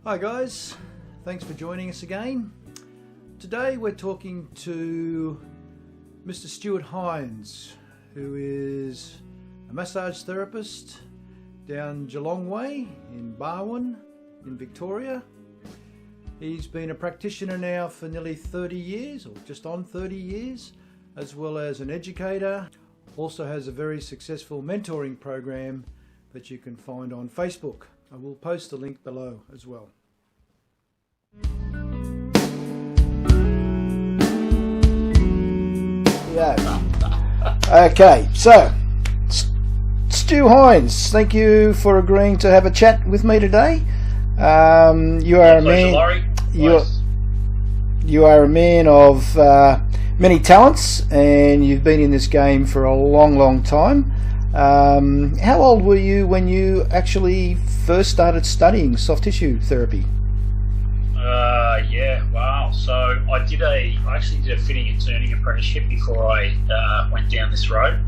Hi guys, thanks for joining us again. Today we're talking to Mr. Stuart Hinds, who is a massage therapist down Geelong Way in Barwon in Victoria. He's been a practitioner now for nearly 30 years, or just on 30 years, as well as an educator. Also has a very successful mentoring program that you can find on Facebook. I will post the link below as well. Yeah. Okay, so Stu Hinds, thank you for agreeing to have a chat with me today. You are a man. You are a man of many talents, and you've been in this game for a long, long time. How old were you when you actually first started studying soft tissue therapy? Yeah, wow. So I actually did a fitting and turning apprenticeship before I went down this road.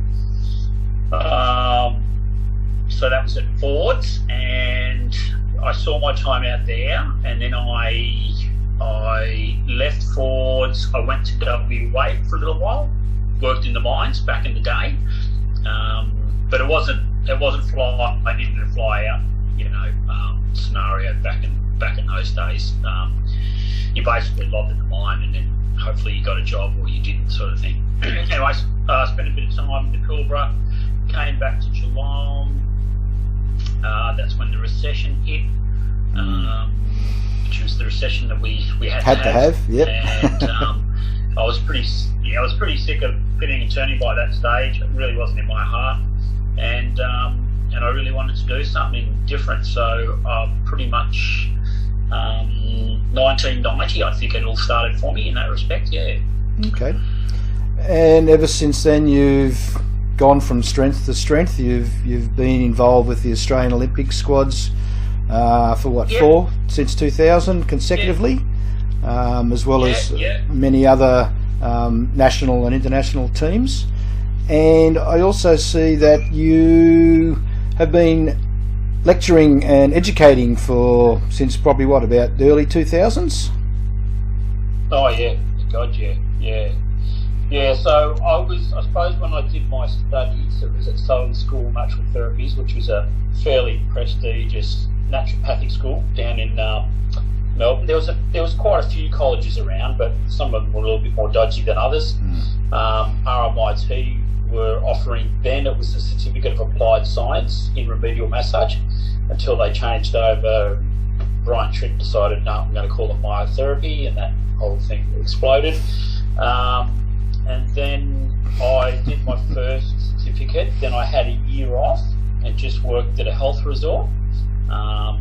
So that was at Ford's, and I saw my time out there, and then I left Ford's. I went to WA for a little while, worked in the mines back in the day, but it wasn't fly. I needed to fly out, scenario back in those days. You basically lobbed in the mine, and then hopefully you got a job or you didn't, sort of thing. Anyway, spent a bit of time in the Pilbara, came back to Geelong. That's when the recession hit, which was the recession that we had to have. Yep. And I was pretty sick of fitting and turning by that stage. It really wasn't in my heart, and I really wanted to do something different. So pretty much 1990, I think it all started for me in that respect. Yeah. Okay. And ever since then, you've gone from strength to strength. You've been involved with the Australian Olympic squads for what, since 2000 consecutively, as well as many other national and international teams. And I also see that you have been lecturing and educating since probably about the early 2000s? Oh yeah, God, yeah. So I suppose when I did my studies, it was at Southern School of Natural Therapies, which was a fairly prestigious naturopathic school down in Melbourne. There was quite a few colleges around, but some of them were a little bit more dodgy than others. RMIT were offering, then it was a certificate of applied science in remedial massage, until they changed over. Brian Tritt decided, no, I'm going to call it myotherapy, and that whole thing exploded. And then I did my first certificate. Then I had a year off and just worked at a health resort,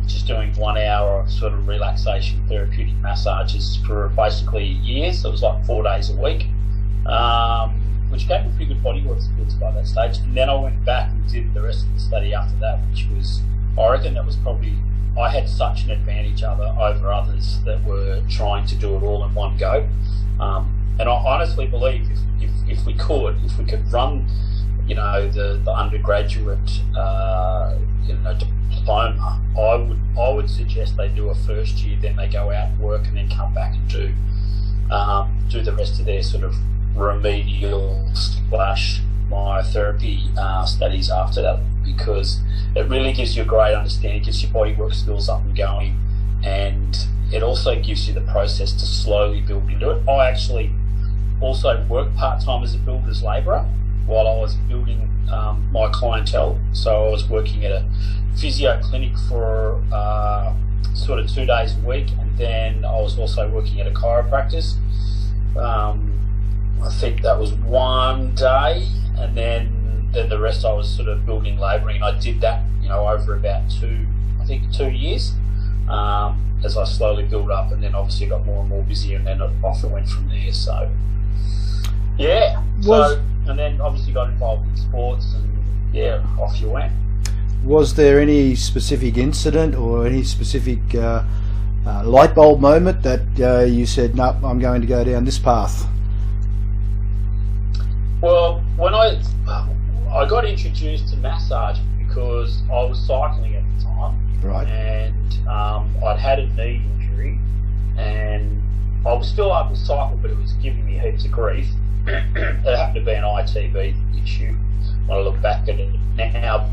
just doing 1 hour of sort of relaxation therapeutic massages for basically a year. So it was like 4 days a week, which gave me pretty good bodywork skills by that stage. And then I went back and did the rest of the study after that, which was, I reckon that was probably, I had such an advantage over others that were trying to do it all in one go. And I honestly believe if we could run, the undergraduate, diploma, I would suggest they do a first year, then they go out and work, and then come back and do the rest of their sort of remedial / myotherapy studies after that, because it really gives you a great understanding, gives your bodywork skills up and going, and it also gives you the process to slowly build into it. I actually also worked part-time as a builder's labourer while I was building my clientele. So I was working at a physio clinic for sort of 2 days a week, and then I was also working at a chiropractor's. I think that was 1 day, and then the rest I was sort of building labouring, and I did that, over about 2 years, as I slowly built up, and then obviously got more and more busy, and then off it went from there. So yeah, and then obviously got involved in sports, and off you went. Was there any specific incident or any specific light bulb moment that you said, no, I'm going to go down this path? Well, when I got introduced to massage because I was cycling at the time, Right. And I'd had a knee injury, and I was still able to cycle, but it was giving me heaps of grief. It happened to be an ITB issue when I look back at it now.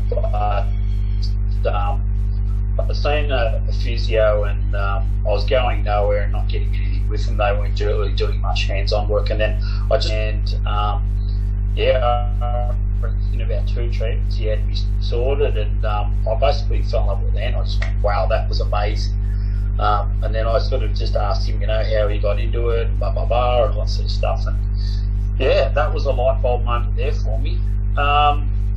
But I'd seen a physio, and I was going nowhere and not getting anything with them. They weren't really doing much hands-on work, and then I just in about 2 treatments, he had me sorted, and I basically fell in love with it. And I just went, wow, that was amazing. And then I sort of just asked him, how he got into it, and blah, blah, blah, and all that sort of stuff. And yeah, that was a light bulb moment there for me.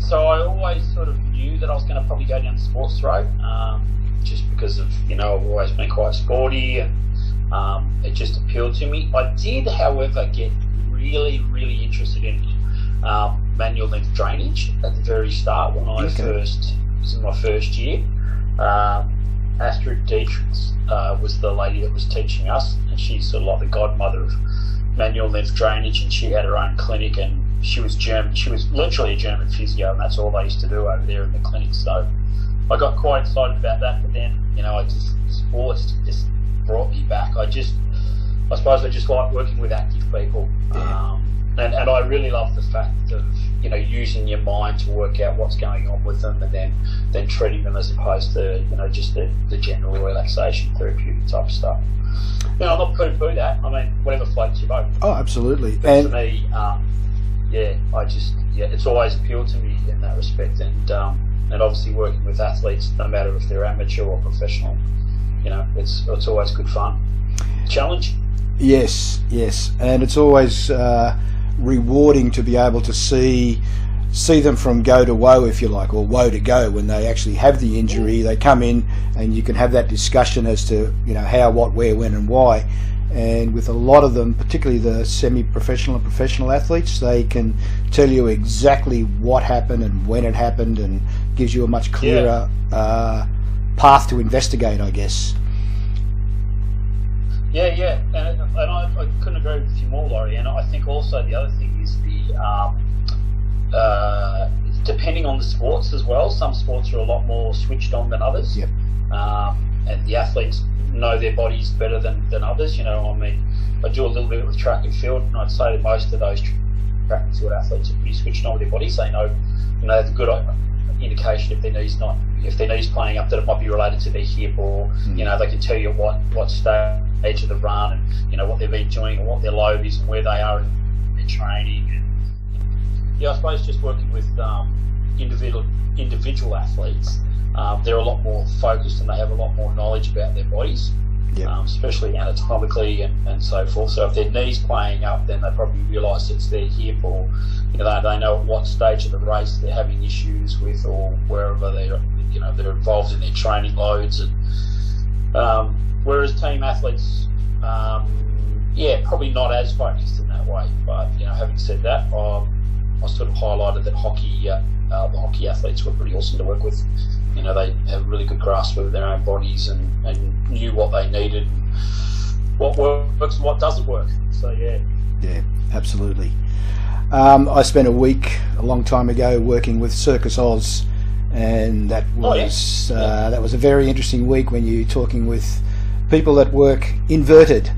So I always sort of knew that I was going to probably go down the sports road, just because of, I've always been quite sporty, and it just appealed to me. I did, however, get really, really interested in manual length drainage at the very start when I was in my first year. Astrid Dietrichs was the lady that was teaching us, and she's sort of like the godmother of manual length drainage, and she had her own clinic, and she was German. She was literally a German physio, and that's all they used to do over there in the clinic. So I got quite excited about that, but then, sports just brought me back. I suppose I just like working with active people. And I really love the fact of, using your mind to work out what's going on with them, and then treating them as opposed to, just the general relaxation therapeutic type of stuff. I'm not poo-poo that. I mean, whatever floats your boat. Oh, absolutely. But and for me, it's always appealed to me in that respect. And obviously working with athletes, no matter if they're amateur or professional, it's always good fun. Challenge. Yes, and it's always rewarding to be able to see them from go to woe, if you like, or woe to go. When they actually have the injury, they come in and you can have that discussion as to how, what, where, when and why. And with a lot of them, particularly the semi-professional and professional athletes, they can tell you exactly what happened and when it happened, and gives you a much clearer path to investigate, I guess. Yeah, and I couldn't agree with you more, Laurie. And I think also the other thing is depending on the sports as well. Some sports are a lot more switched on than others. Yep. And the athletes know their bodies better than others. I do a little bit with track and field, and I'd say that most of those track and field athletes are pretty switched on with their bodies. They know, the good indication if their knee's playing up, that it might be related to their hip, or they can tell you what stage of the run, and what they've been doing, and what their load is, and where they are in their training. And I suppose just working with individual athletes, they're a lot more focused, and they have a lot more knowledge about their bodies. Yep. Especially anatomically and so forth. So if their knee's playing up, then they probably realise it's their hip, or they know at what stage of the race they're having issues with, or wherever they're involved in their training loads. And whereas team athletes, probably not as focused in that way. But having said that, I sort of highlighted that the hockey athletes were pretty awesome to work with. They have a really good grasp of their own bodies, and knew what they needed, and what works and what doesn't work. So yeah, absolutely. I spent a week a long time ago working with Circus Oz, and that was that was a very interesting week when you're talking with people that work inverted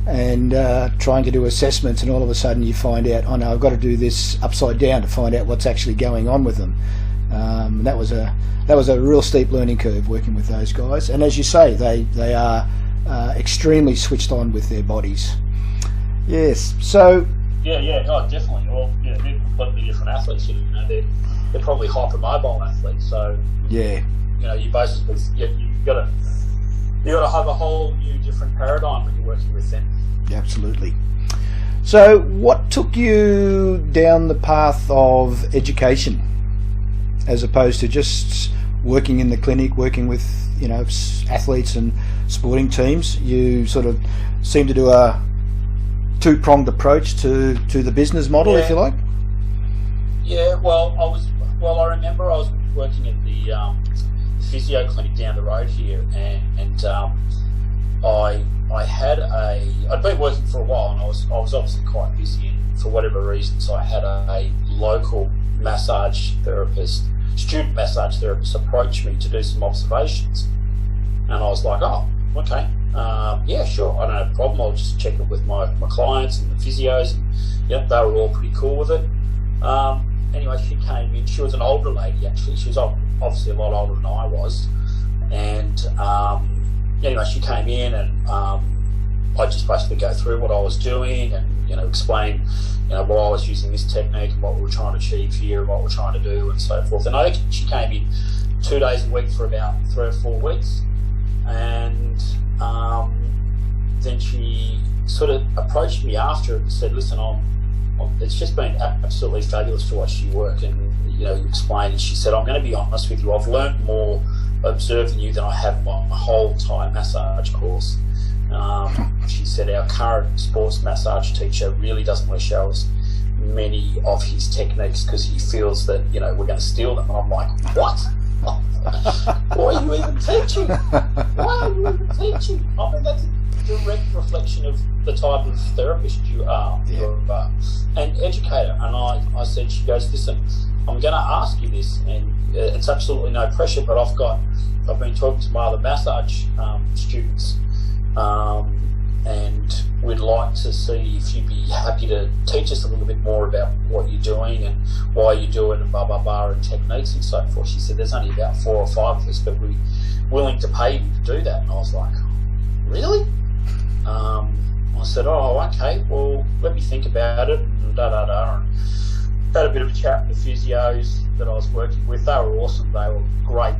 and trying to do assessments, and all of a sudden you find out, oh no, I've got to do this upside down to find out what's actually going on with them. That was a real steep learning curve working with those guys, and as you say, they are extremely switched on with their bodies. Yes, so definitely. Well, they're completely different athletes. They're probably hypermobile athletes. So you basically you got to have a whole new different paradigm when you're working with them. Yeah, absolutely. So, what took you down the path of education, as opposed to just working in the clinic, working with athletes and sporting teams? You sort of seem to do a two-pronged approach to the business model, if you like. Yeah, I remember I was working at the physio clinic down the road here, and I'd been working for a while, and I was obviously quite busy, and for whatever reasons I had a local student massage therapist approach me to do some observations. And I was like, oh, okay, yeah, sure, I don't have a problem. I'll just check it with my clients and the physios, and yeah, they were all pretty cool with it. Anyway, she came in. She was an older lady, actually. She was obviously a lot older than I was. And anyway, she came in, and I just basically go through what I was doing and, explain, why I was using this technique and what we were trying to achieve here and what we're trying to do and so forth. And she came in 2 days a week for about 3 or 4 weeks. And then she sort of approached me after and said, listen, it's just been absolutely fabulous to watch you work, and you explain. And she said, I'm going to be honest with you, I've learned more observing you than I have my whole entire massage course. She said our current sports massage teacher really doesn't want to show us many of his techniques because he feels that we're going to steal them. And I'm like, what? Why are you even teaching? Why are you even teaching? I mean, that's a direct reflection of the type of therapist you are. Yeah. You're an educator. And I said, she goes, listen, I'm going to ask you this, and it's absolutely no pressure, but I've been talking to my other massage students, and we'd like to see if you'd be happy to teach us a little bit more about what you're doing and why you're doing it, and blah, blah, blah, and techniques and so forth. She said, there's only about 4 or 5 of us, but we're willing to pay you to do that. And I was like, really? I said, oh, okay, well, let me think about it, and da-da-da. And had a bit of a chat with the physios that I was working with. They were awesome. They were great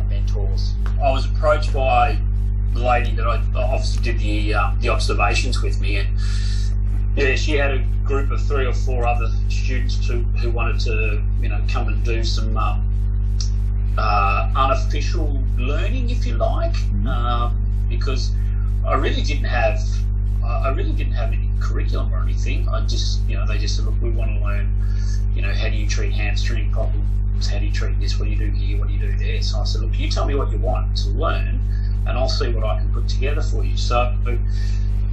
mentors. I was approached by the lady that I obviously did the observations with me, and yeah, she had a group of 3 or 4 other students who wanted to come and do some unofficial learning, if you like, because I really didn't have any curriculum or anything. I just they just said, look, we want to learn how do you treat hamstring problems, how do you treat this, what do you do here, what do you do there. So I said, look, you tell me what you want to learn and I'll see what I can put together for you. So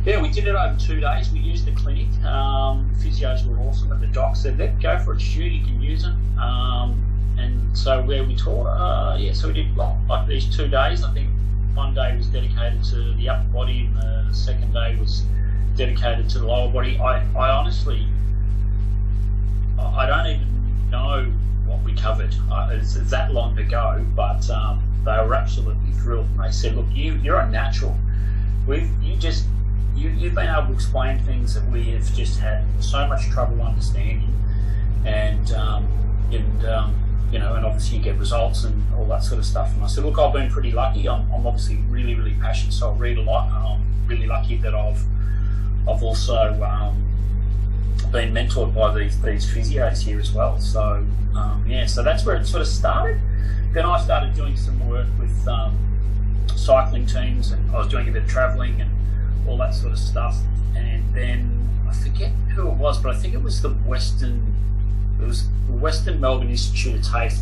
yeah, we did it over 2 days. We used the clinic. Physios were awesome, and the doc said, go for it, Stu, you can use it. And so where we taught, so we did like these 2 days. I think one day was dedicated to the upper body, and the second day was dedicated to the lower body. I honestly, I don't even know what we covered. It's that long to go, but they were absolutely thrilled, and they said, look, you're a natural. You've been able to explain things that we have just had so much trouble understanding, and obviously you get results and all that sort of stuff. And I said, look, I've been pretty lucky. I'm obviously really, really passionate, so I read a lot, and I'm really lucky that I've also been mentored by these physios here as well. So so that's where it sort of started. Then I started doing some work with cycling teams, and I was doing a bit of travelling and all that sort of stuff. And then I forget who it was, but I think it was the Western Melbourne Institute of TAFE.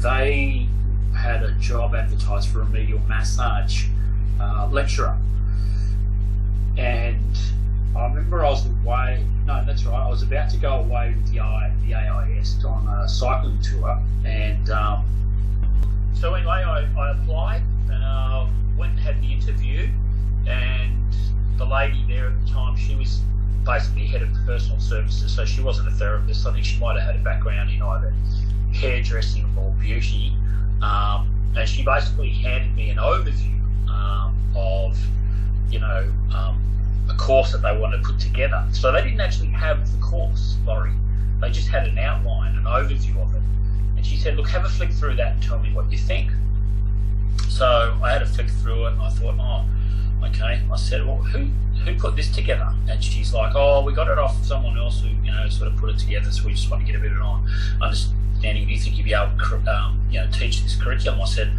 They had a job advertised for a remedial massage lecturer, and I remember I was away. No, that's right. I was about to go away with the AIS on a cycling tour, and so anyway, I applied, went and had the interview, and the lady there at the time, she was basically head of personal services, so she wasn't a therapist. I think she might have had a background in either hairdressing or beauty, and she basically handed me an overview of a course that they wanted to put together. So they didn't actually have the course, Laurie. They just had an outline, an overview of it. And she said, look, have a flick through that and tell me what you think. So I had a flick through it, and I thought, oh, okay. I said, well, who put this together? And she's like, oh, we got it off someone else who, sort of put it together, so we just want to get a bit of an understanding. Do you think you'd be able to, teach this curriculum? I said,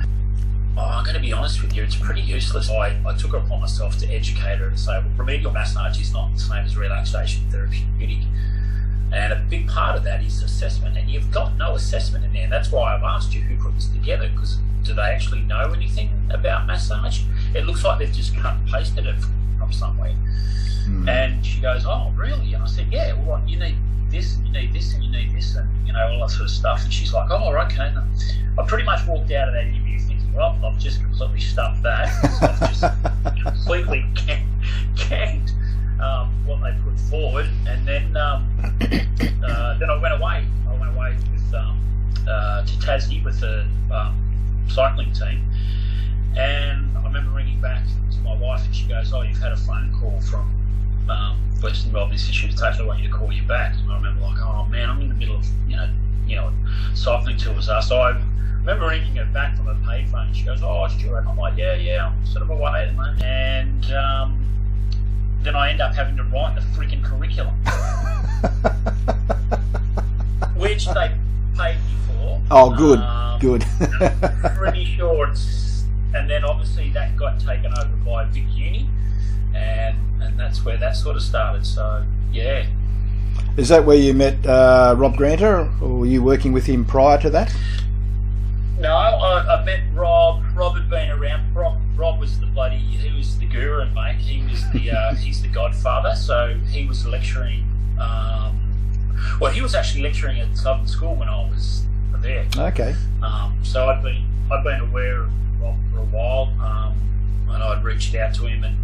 oh, I'm going to be honest with you, it's pretty useless. I took it upon myself to educate her and say, well, remedial massage is not the same as relaxation therapeutic. And a big part of that is assessment, and you've got no assessment in there. That's why I've asked you who put this together, because do they actually know anything about massage? It looks like they've just cut and pasted it from somewhere. And she goes, oh, really? And I said, yeah, well, you need this, and you need this, and you need this, and all that sort of stuff. And she's like, oh, okay. And I pretty much walked out of that interview thinking, well, I've just completely stuffed that. I've just completely ganked what they put forward, and then I went away. I went away with to Tassie with the cycling team, and I remember ringing back to my wife, and she goes, "Oh, you've had a phone call from Western Melbourne Institute of TAFE. They want you to call you back." And I remember like, "Oh man, I'm in the middle of cycling tours." So I remember ringing her back from a payphone, and she goes, "Oh, Stuart." And I'm like, "Yeah, I'm sort of away at the moment." And then I end up having to write the freaking curriculum, which they paid me for. Oh, good. I'm pretty sure it's, and then obviously that got taken over by Vic Uni, and that's where that sort of started. So yeah. Is that where you met Rob Granter, or were you working with him prior to that? No, I met Rob. Rob had been around. Rob was the he was the guru, mate. He was the he's the godfather. So he was lecturing. Well, he was actually lecturing at Southern School when I was there. Okay. So I'd been aware of Rob for a while, and I'd reached out to him, and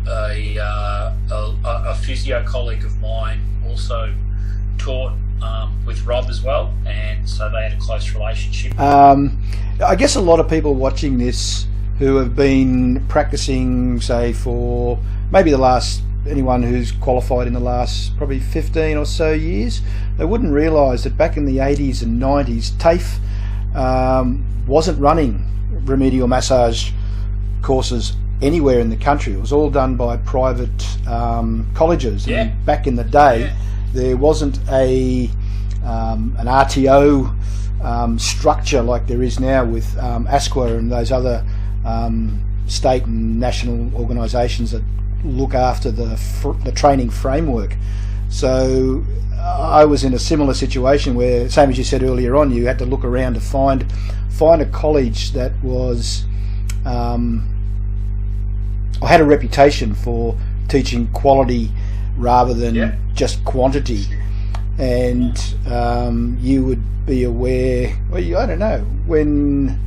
a physio colleague of mine also taught with Rob as well, and so they had a close relationship. I guess a lot of people watching this who have been practicing, say, for maybe anyone who's qualified in the last probably 15 or so years, they wouldn't realise that back in the 80s and 90s, TAFE wasn't running remedial massage courses anywhere in the country. It was all done by private colleges. Yeah. And back in the day, there wasn't an RTO structure like there is now with ASQA and those other state and national organisations that look after the training framework. So I was in a similar situation where, same as you said earlier on, you had to look around to find a college that was I had a reputation for teaching quality rather than just quantity. And you would be aware, well, I don't know, when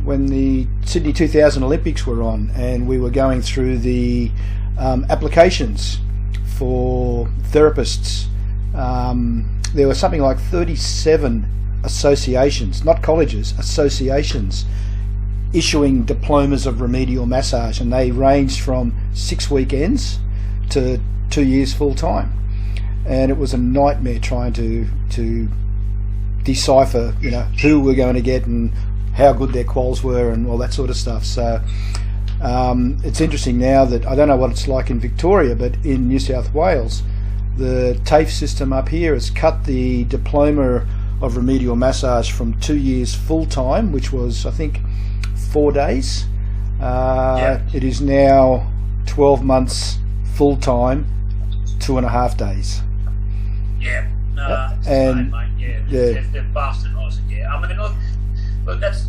the Sydney 2000 Olympics were on and we were going through the applications for therapists, there were something like 37 associations, not colleges, associations, issuing diplomas of remedial massage, and they ranged from 6 weekends to 2 years full time. And it was a nightmare trying to decipher, who we're going to get and how good their quals were and all that sort of stuff. So it's interesting now that, I don't know what it's like in Victoria, but in New South Wales, the TAFE system up here has cut the diploma of remedial massage from 2 years full time, which was, I think, 4 days. It is now 12 months full time, 2.5 days. Yeah, no, it's and the same, mate. They're bastardising. Yeah, I mean, look, that's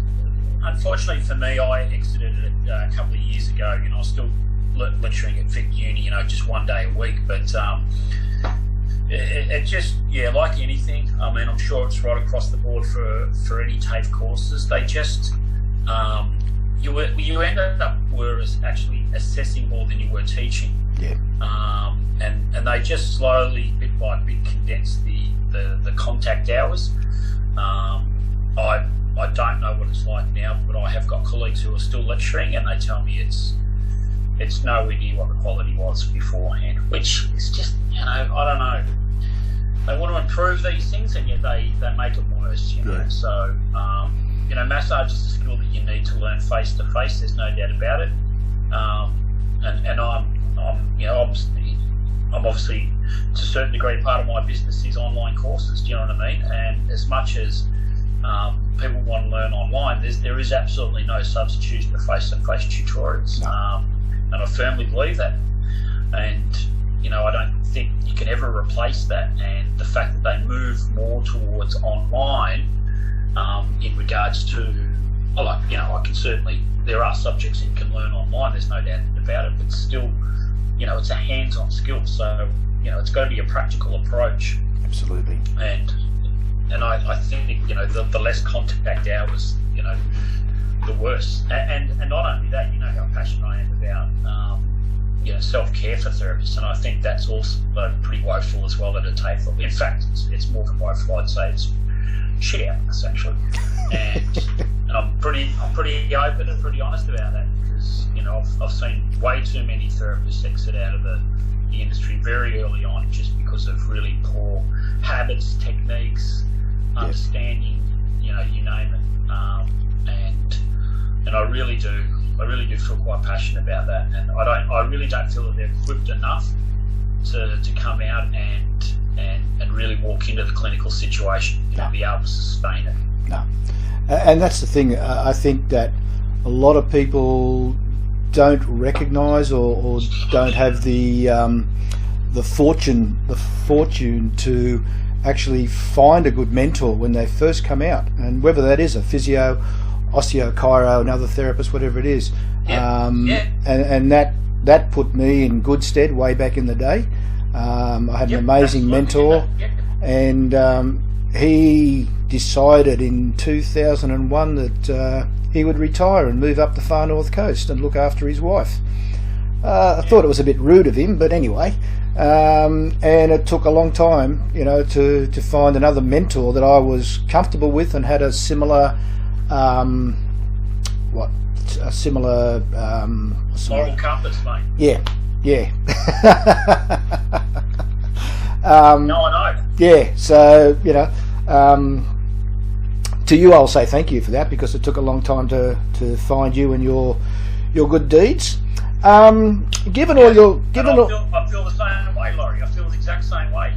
unfortunately for me. I exited it a couple of years ago. I was still lecturing at Vic Uni, just 1 day a week, but it just, like anything. I mean, I'm sure it's right across the board for any TAFE courses. They just you ended up were actually assessing more than you were teaching. Yeah. And they just slowly, bit by bit, condensed the contact hours. I don't know what it's like now, but I have got colleagues who are still lecturing, and they tell me it's nowhere near what the quality was beforehand. Which is just, I don't know. They want to improve these things, and yet they make it worse. Yeah. So massage is a skill that you need to learn face to face. There's no doubt about it. And I'm obviously, to a certain degree, part of my business is online courses. Do you know what I mean? And as much as people want to learn online, there is absolutely no substitution for face-to-face tutorials. And I firmly believe that. And I don't think you can ever replace that. And the fact that they move more towards online in regards to, I can certainly, there are subjects you can learn online. There's no doubt about it, but still, it's a hands-on skill. So, it's got to be a practical approach. Absolutely. And I think, the less contact hours, the worse. And not only that, how passionate I am about self-care for therapists, and I think that's also pretty woeful as well at a TAFE. In fact, it's more than woeful. I'd say it's shit out actually, and I'm pretty open and pretty honest about that, because I've seen way too many therapists exit out of the industry very early on just because of really poor habits, techniques, understanding, you name it, and I really do feel quite passionate about that, and I really don't feel that they're equipped enough to come out and really walk into the clinical situation and be able to sustain it. No, and that's the thing. I think that a lot of people don't recognise or don't have the fortune to actually find a good mentor when they first come out, and whether that is a physio, osteo, chiro, another therapist, whatever it is. And that put me in good stead way back in the day. I had an amazing mentor, and he decided in 2001 that he would retire and move up the far north coast and look after his wife. I thought it was a bit rude of him, but anyway. And it took a long time, to find another mentor that I was comfortable with and had a similar, moral compass, mate. Yeah. No, I know. Yeah, so to you, I'll say thank you for that, because it took a long time to find you and your good deeds. I feel the same way, Laurie. I feel the exact same way.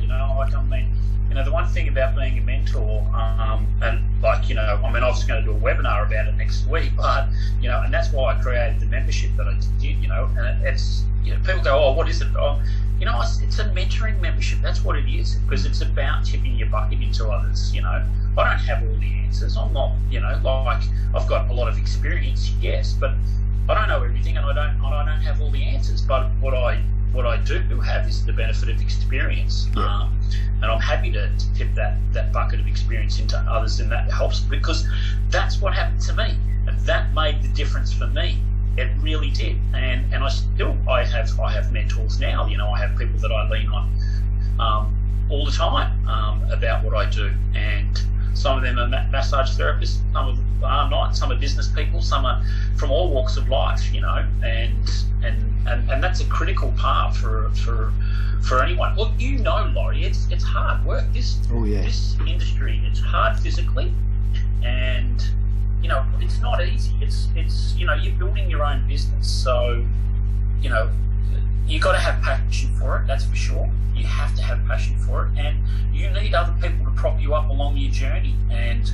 The one thing about being a mentor, and I was going to do a webinar about it next week, but and that's why I created the membership that I did. And it's people go, oh, what is it? It's a mentoring membership. That's what it is, because it's about tipping your bucket into others. I don't have all the answers. I'm not, I've got a lot of experience, yes, but I don't know everything, and I don't have all the answers. But what I do have is the benefit of experience, and I'm happy to tip that bucket of experience into others, and that helps, because that's what happened to me, and that made the difference for me. It really did, and I have mentors now. I have people that I lean on all the time about what I do, and some of them are massage therapists, some of them are not, some are business people, some are from all walks of life, and that's a critical part for anyone. Well, Laurie, it's hard work. This industry, it's hard physically, and it's not easy. It's you're building your own business, so you got to have passion for it. That's for sure. You have to have passion for it, and you need other people to prop you up along your journey. And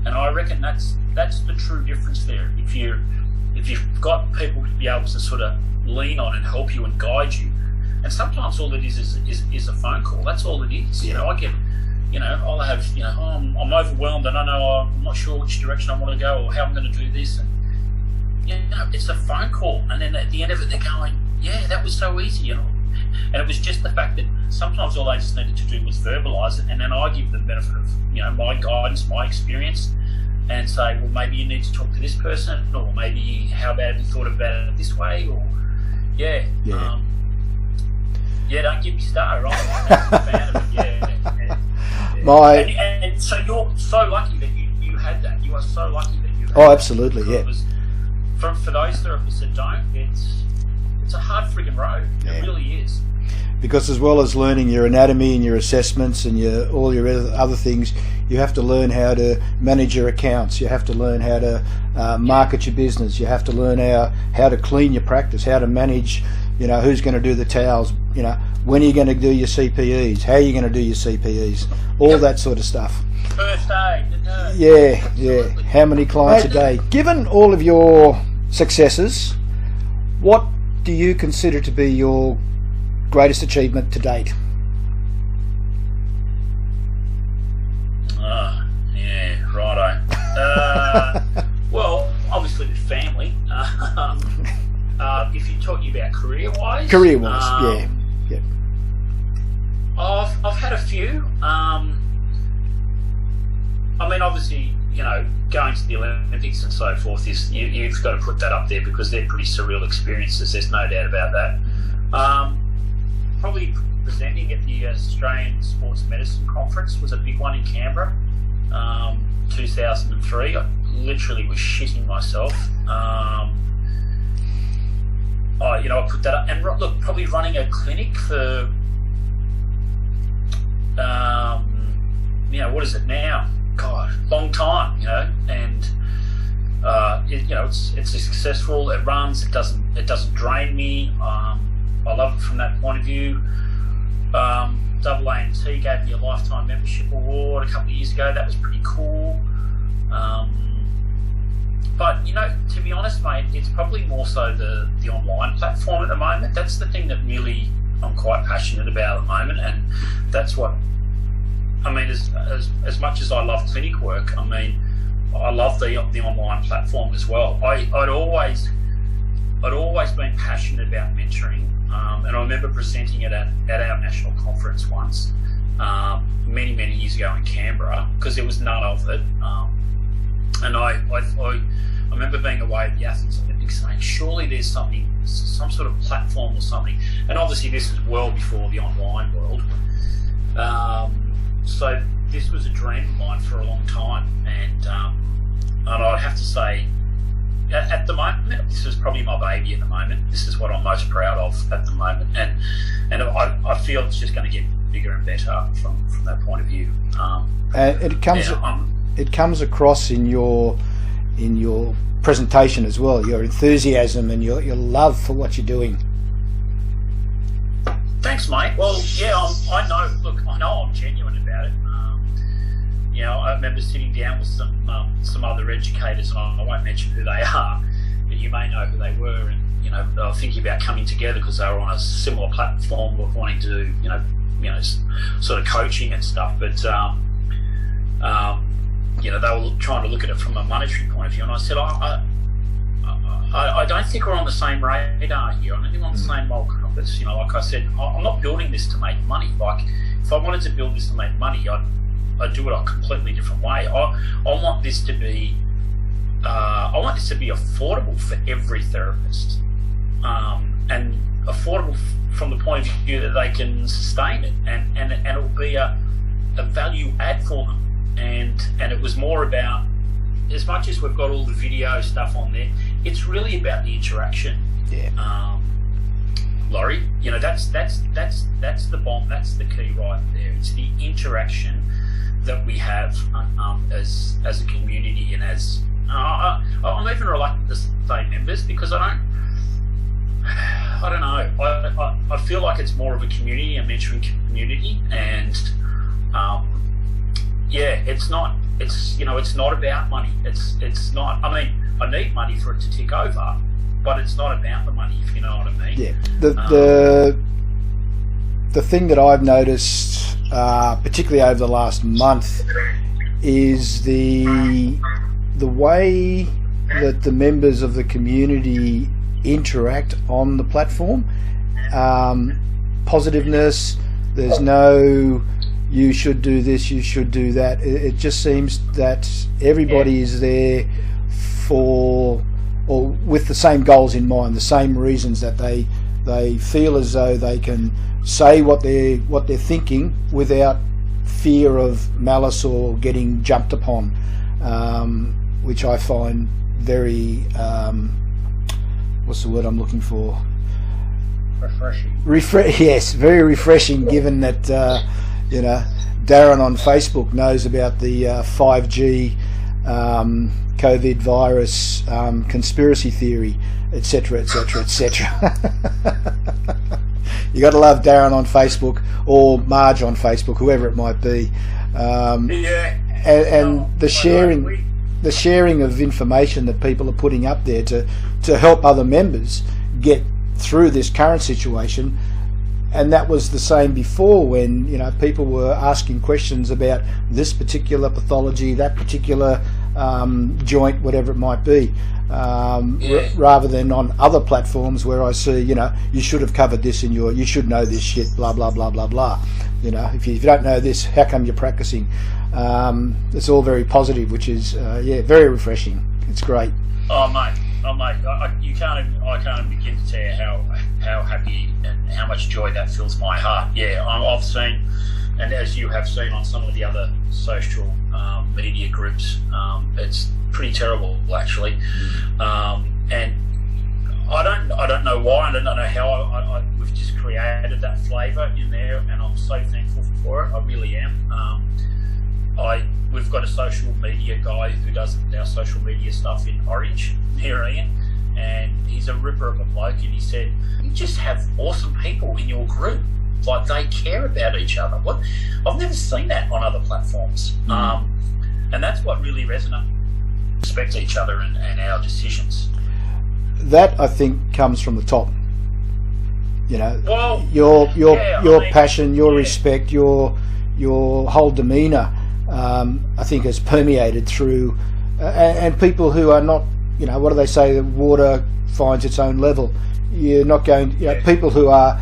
I reckon that's the true difference there. If you've got people to be able to sort of lean on and help you and guide you, and sometimes all it is a phone call. That's all it is. I get. I'll have, I'm overwhelmed and I'm not sure which direction I want to go or how I'm going to do this. And, it's a phone call. And then at the end of it, they're going, yeah, that was so easy. And it was just the fact that sometimes all they just needed to do was verbalise it. And then I give them the benefit of, my guidance, my experience, and say, well, maybe you need to talk to this person, or maybe how about have you thought about it this way? Or, don't get me started. I'm a fan of it, And so you're so lucky that you had that. You are so lucky that you had that. Absolutely, because for those therapists that don't, it's a hard friggin' road. It really is. Because as well as learning your anatomy and your assessments and all your other things, you have to learn how to manage your accounts. You have to learn how to market your business. You have to learn how to clean your practice, how to manage, who's going to do the towels, when are you going to do your CPEs, how are you going to do your CPEs, all that sort of stuff. First aid, the nurse. Yeah. How many clients a day? Given all of your successes, what do you consider to be your greatest achievement to date? Righto. Well, obviously with family. If you're talking about career-wise, yeah. I've had a few. I mean, obviously, going to the Olympics and so forth you've got to put that up there because they're pretty surreal experiences. There's no doubt about that. Probably presenting at the Australian Sports Medicine Conference was a big one in Canberra, 2003. I literally was shitting myself. I put that up, and look, probably running a clinic for, what is it now? God, long time, and it's successful. It runs. It doesn't drain me. I love it from that point of view. AAMT gave me a lifetime membership award a couple of years ago. That was pretty cool. But to be honest, mate, it's probably more so the online platform at the moment. That's the thing that really I'm quite passionate about at the moment, and that's what I mean. As much as I love clinic work, I mean, I love the online platform as well. I'd always been passionate about mentoring, and I remember presenting it at our national conference once, many years ago in Canberra, because there was none of it. And I remember being away at the Athens Olympics saying, surely there's some sort of platform or something. And obviously this is well before the online world. So this was a dream of mine for a long time. And I'd have to say, at the moment, this is probably my baby at the moment. This is what I'm most proud of at the moment. And I feel it's just going to get bigger and better from that point of view. It comes across in your presentation as well, your enthusiasm and your love for what you're doing. Thanks, mate. Well, yeah, I know I'm genuine about it. I remember sitting down with some other educators, and I won't mention who they are, but you may know who they were, and they were thinking about coming together because they were on a similar platform of wanting to do sort of coaching and stuff, but they were trying to look at it from a monetary point of view, and I said, I don't think we're on the same radar here. I don't think we're on the same mold carpets. Like I said, I'm not building this to make money. Like, if I wanted to build this to make money, I'd do it a completely different way. I want this to be affordable for every therapist, and affordable from the point of view that they can sustain it, and it'll be a value add for them. And it was more about, as much as we've got all the video stuff on there, it's really about the interaction. Yeah. Laurie, that's the bomb. That's the key right there. It's the interaction that we have as a community, and as I'm even reluctant to say members, because I don't know. I feel like it's more of a community, a mentoring community, and it's not about money. It's not. I mean, I need money for it to tick over, but it's not about the money, if you know what I mean. Yeah. The thing that I've noticed, particularly over the last month, is the way that the members of the community interact on the platform. Positiveness. There's no, you should do this, you should do that. It just seems that everybody is there for, or with the same goals in mind, the same reasons, that they feel as though they can say what they're thinking without fear of malice or getting jumped upon, which I find very what's the word I'm looking for? Refreshing. Yes, very refreshing, given that Darren on Facebook knows about the 5G COVID virus conspiracy theory, etc., etc., etc. You got to love Darren on Facebook, or Marge on Facebook, whoever it might be. And the sharing of information that people are putting up there to help other members get through this current situation. And that was the same before, when people were asking questions about this particular pathology, that particular joint, whatever it might be. Rather than on other platforms where I see, you should have covered this you should know this shit, blah, blah, blah, blah, blah. If you don't know this, how come you're practicing? It's all very positive, which is, very refreshing. It's great. Oh, mate. I can't begin to tell you how happy and how much joy that fills my heart. Yeah, I've seen, and as you have seen on some of the other social media groups, it's pretty terrible, actually. And I don't know why. I don't know how. We've just created that flavour in there, and I'm so thankful for it. I really am. We've got a social media guy who does our social media stuff in Orange, here Ian, and he's a ripper of a bloke, and he said, you just have awesome people in your group. Like, they care about each other. What? I've never seen that on other platforms. And that's what really resonates. Respect each other and our decisions. That, I think, comes from the top. Well, your passion, your respect, your whole demeanour, I think, has permeated through, and people who are not, what do they say? The water finds its own level. You're not going. People who are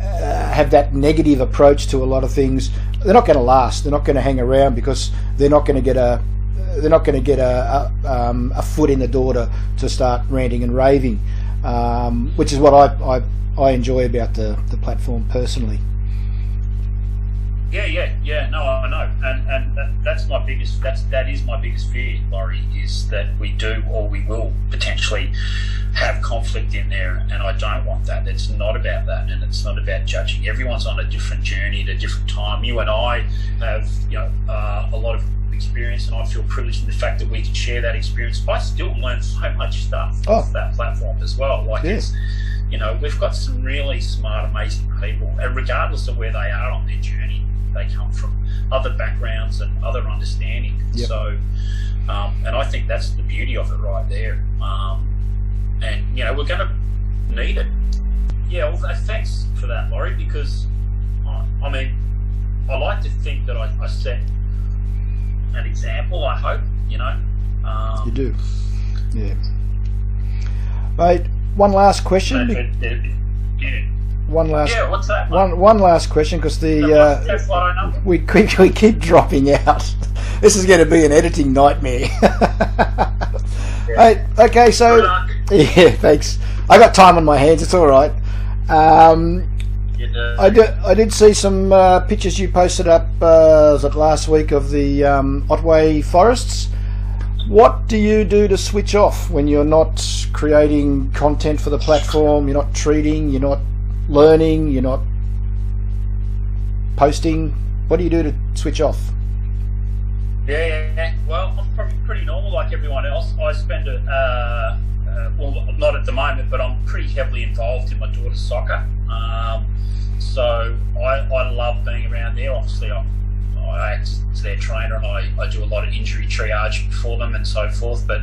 have that negative approach to a lot of things. They're not going to last. They're not going to hang around because they're not going to get a foot in the door to start ranting and raving, which is what I enjoy about the platform personally. Yeah. No, I know, and that is my biggest fear, Laurie, is that we do or we will potentially have conflict in there, and I don't want that. It's not about that, and it's not about judging. Everyone's on a different journey at a different time. You and I have, a lot of experience, and I feel privileged in the fact that we can share that experience. I still learn so much stuff off that platform as well. It's, we've got some really smart, amazing people, and regardless of where they are on their journey, they come from other backgrounds and other understanding. Yep. So, and I think that's the beauty of it right there. And we're going to need it. Yeah, well, thanks for that, Laurie, because I like to think that I set an example, I hope, You do. Yeah. Mate, one last question. One last. Yeah, what's that? One last question, because we keep dropping out. This is going to be an editing nightmare. Hey, okay, so yeah, thanks. I got time on my hands. It's all right. I did see some pictures you posted up. Was it last week of the Otway forests? What do you do to switch off when you're not creating content for the platform? You're not treating. You're not learning, you're not posting. What do you do to switch off? Yeah. Well, I'm probably pretty normal like everyone else. I spend well, not at the moment, but I'm pretty heavily involved in my daughter's soccer. So I love being around there. Obviously, I act as their trainer, and I do a lot of injury triage for them and so forth. But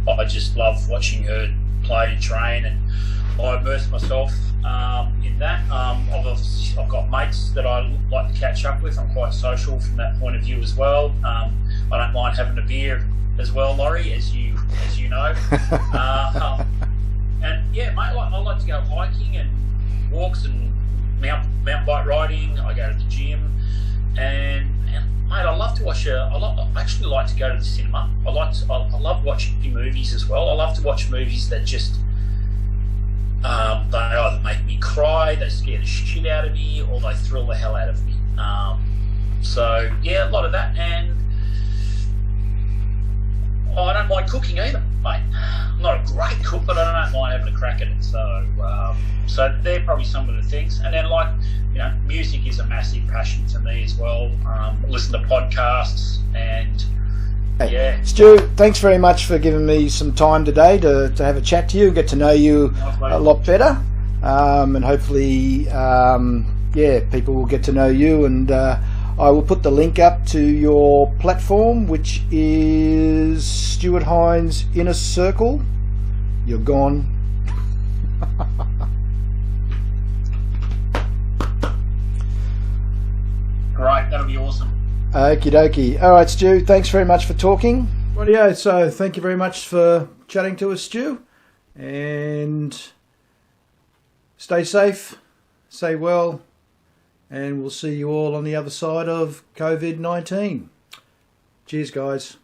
I just love watching her play and train, and I immerse myself in that. I've got mates that I like to catch up with. I'm quite social from that point of view as well. I don't mind having a beer as well, Laurie, as you know. And yeah, mate, I like to go hiking and walks and mountain bike riding. I go to the gym, and mate, I love to watch. I actually like to go to the cinema. I love watching movies as well. I love to watch movies that just they either make me cry, they scare the shit out of me, or they thrill the hell out of me. So yeah, a lot of that, and I don't mind cooking either, mate. I'm not a great cook, but I don't mind having a crack at it. So they're probably some of the things. And then, music is a massive passion to me as well. Listen to podcasts and. Hey, yeah. Stu, thanks very much for giving me some time today to have a chat to you and get to know you a lot better. And hopefully, people will get to know you. And I will put the link up to your platform, which is Stuart Hinds Inner Circle. You're gone. Great, that'll be awesome. Okie dokie. All right, Stu, thanks very much for talking, Rightio, so thank you very much for chatting to us, Stu, and stay safe, stay well, and we'll see you all on the other side of COVID-19. Cheers, guys.